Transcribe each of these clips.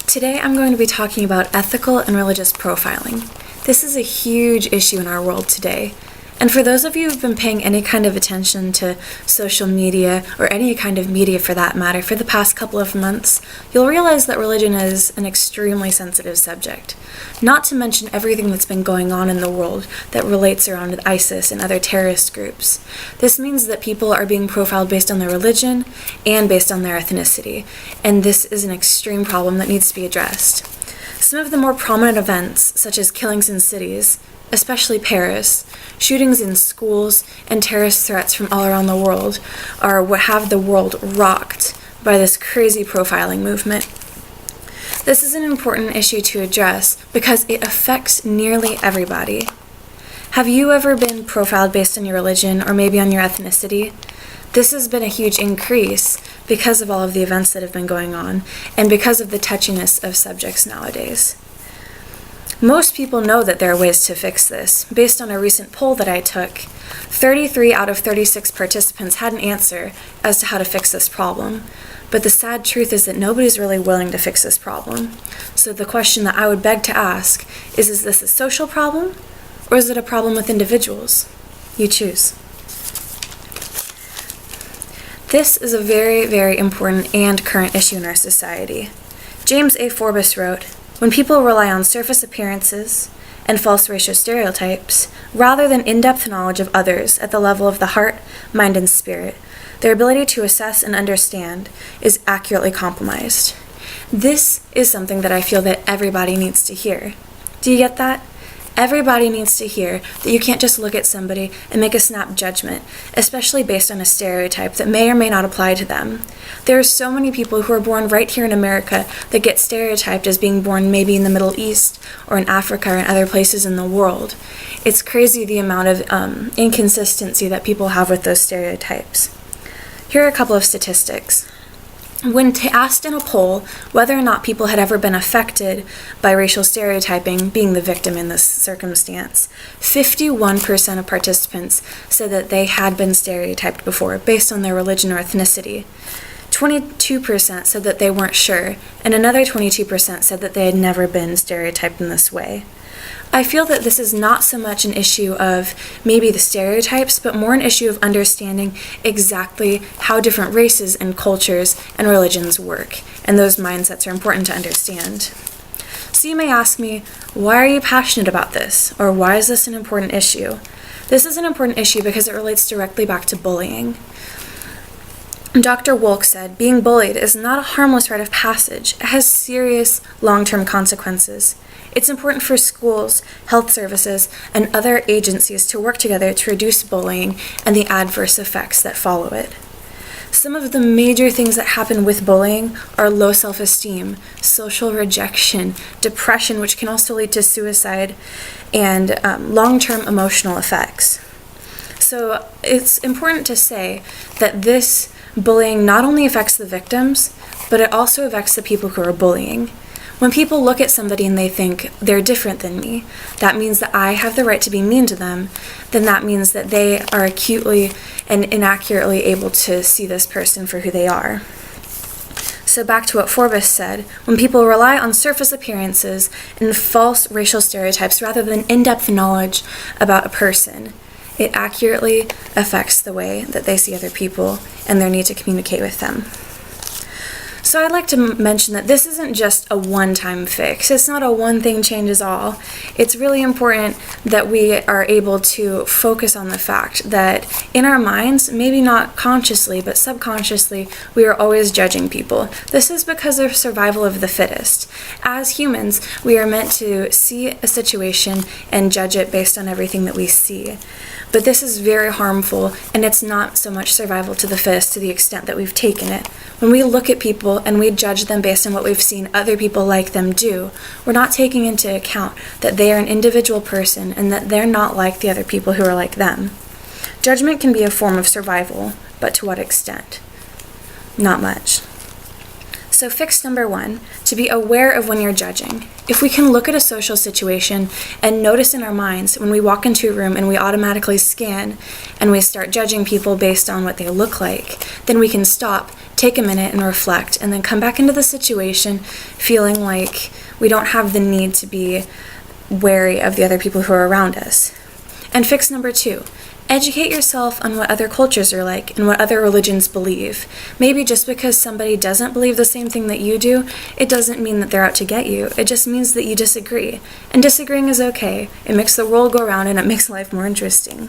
Today I'm going to be talking about ethical and religious profiling. This is a huge issue in our world today. And for those of you who've been paying any kind of attention to social media, or any kind of media for that matter, for the past couple of months, you'll realize that religion is an extremely sensitive subject. Not to mention everything that's been going on in the world that relates around ISIS and other terrorist groups. This means that people are being profiled based on their religion and based on their ethnicity, and this is an extreme problem that needs to be addressed. Some of the more prominent events, such as killings in cities, especially Paris, shootings in schools, and terrorist threats from all around the world are what have the world rocked by this crazy profiling movement. This is an important issue to address because it affects nearly everybody. Have you ever been profiled based on your religion or maybe on your ethnicity? This has been a huge increase because of all of the events that have been going on and because of the touchiness of subjects nowadays. Most people know that there are ways to fix this. Based on a recent poll that I took, 33 out of 36 participants had an answer as to how to fix this problem. But the sad truth is that nobody's really willing to fix this problem. So the question that I would beg to ask is this a social problem, or is it a problem with individuals? You choose. This is a very, very important and current issue in our society. James A. Forbes wrote, "When people rely on surface appearances and false racial stereotypes, rather than in-depth knowledge of others at the level of the heart, mind, and spirit, their ability to assess and understand is accurately compromised." This is something that I feel that everybody needs to hear. Do you get that? Everybody needs to hear that you can't just look at somebody and make a snap judgment, especially based on a stereotype that may or may not apply to them. There are so many people who are born right here in America that get stereotyped as being born maybe in the Middle East or in Africa or in other places in the world. It's crazy the amount of inconsistency that people have with those stereotypes. Here are a couple of statistics. When asked in a poll whether or not people had ever been affected by racial stereotyping, being the victim in this circumstance, 51% of participants said that they had been stereotyped before based on their religion or ethnicity. 22% said that they weren't sure, and another 22% said that they had never been stereotyped in this way. I feel that this is not so much an issue of maybe the stereotypes, but more an issue of understanding exactly how different races and cultures and religions work, and those mindsets are important to understand. So you may ask me, why are you passionate about this? Or why is this an important issue? This is an important issue because it relates directly back to bullying. Dr. Wolk said, "Being bullied is not a harmless rite of passage. It has serious long-term consequences. It's important for schools, health services, and other agencies to work together to reduce bullying and the adverse effects that follow it." Some of the major things that happen with bullying are low self-esteem, social rejection, depression, which can also lead to suicide, and long-term emotional effects. So it's important to say that this bullying not only affects the victims, but it also affects the people who are bullying. When people look at somebody and they think they're different than me, that means that I have the right to be mean to them, then that means that they are acutely and inaccurately able to see this person for who they are. So back to what Forbes said, when people rely on surface appearances and false racial stereotypes rather than in-depth knowledge about a person, it accurately affects the way that they see other people and their need to communicate with them. So I'd like to mention that this isn't just a one-time fix. It's not a one-thing changes all. It's really important that we are able to focus on the fact that in our minds, maybe not consciously, but subconsciously, we are always judging people. This is because of survival of the fittest. As humans, we are meant to see a situation and judge it based on everything that we see. But this is very harmful, and it's not so much survival to the fittest to the extent that we've taken it. When we look at people and we judge them based on what we've seen other people like them do, we're not taking into account that they are an individual person and that they're not like the other people who are like them. Judgment can be a form of survival, but to what extent? Not much. So fix number 1, to be aware of when you're judging. If we can look at a social situation and notice in our minds when we walk into a room and we automatically scan and we start judging people based on what they look like, then we can stop, take a minute and reflect, and then come back into the situation feeling like we don't have the need to be wary of the other people who are around us. And fix number 2, educate yourself on what other cultures are like and what other religions believe. Maybe just because somebody doesn't believe the same thing that you do, it doesn't mean that they're out to get you. It just means that you disagree. And disagreeing is okay. It makes the world go round and it makes life more interesting.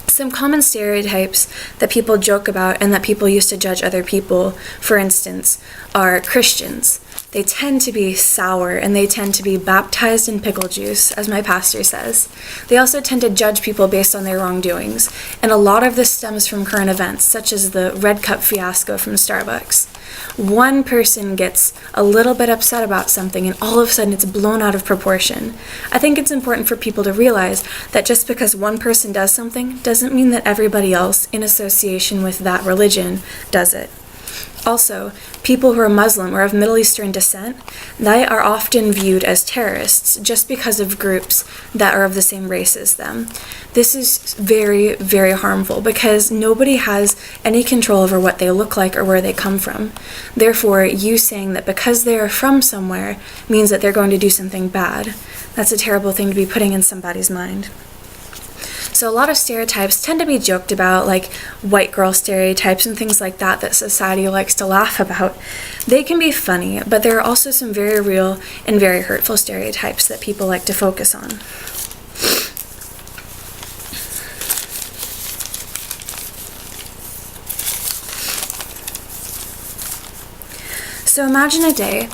Some common stereotypes that people joke about and that people use to judge other people, for instance, are Christians. They tend to be sour and they tend to be baptized in pickle juice, as my pastor says. They also tend to judge people based on their wrongdoings, and a lot of this stems from current events, such as the red cup fiasco from Starbucks. One person gets a little bit upset about something and all of a sudden it's blown out of proportion. I think it's important for people to realize that just because one person does something doesn't mean that everybody else in association with that religion does it. Also, people who are Muslim or of Middle Eastern descent, they are often viewed as terrorists just because of groups that are of the same race as them. This is very, very harmful because nobody has any control over what they look like or where they come from. Therefore, you saying that because they are from somewhere means that they're going to do something bad. That's a terrible thing to be putting in somebody's mind. So a lot of stereotypes tend to be joked about, like white girl stereotypes and things like that society likes to laugh about. They can be funny, but there are also some very real and very hurtful stereotypes that people like to focus on. So imagine a day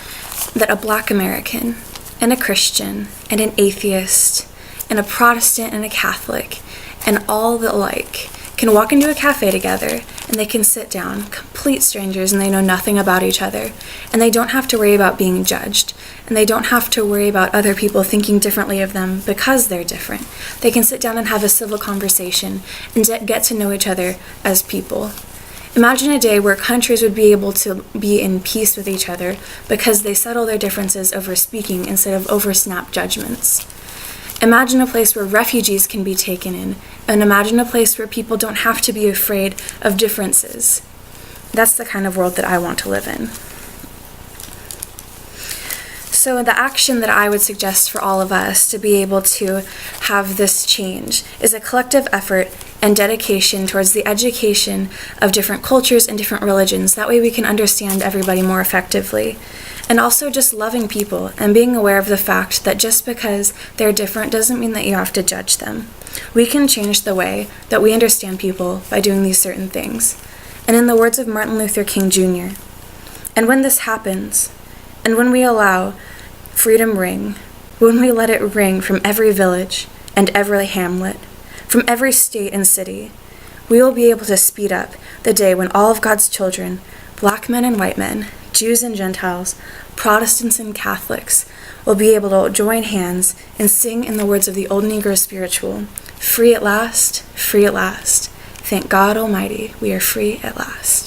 that a Black American and a Christian and an atheist and a Protestant and a Catholic and all the like can walk into a cafe together and they can sit down, complete strangers, and they know nothing about each other, and they don't have to worry about being judged, and they don't have to worry about other people thinking differently of them because they're different. They can sit down and have a civil conversation and get to know each other as people. Imagine a day where countries would be able to be in peace with each other because they settle their differences over speaking instead of over snap judgments. Imagine a place where refugees can be taken in, and imagine a place where people don't have to be afraid of differences. That's the kind of world that I want to live in. So the action that I would suggest for all of us to be able to have this change is a collective effort and dedication towards the education of different cultures and different religions. That way we can understand everybody more effectively. And also just loving people and being aware of the fact that just because they're different doesn't mean that you have to judge them. We can change the way that we understand people by doing these certain things. And in the words of Martin Luther King Jr., and when this happens, and when we allow freedom ring, when we let it ring from every village and every hamlet, from every state and city, we will be able to speed up the day when all of God's children, Black men and white men, Jews and Gentiles, Protestants and Catholics, will be able to join hands and sing in the words of the Old Negro spiritual, "Free at last, free at last. Thank God Almighty, we are free at last."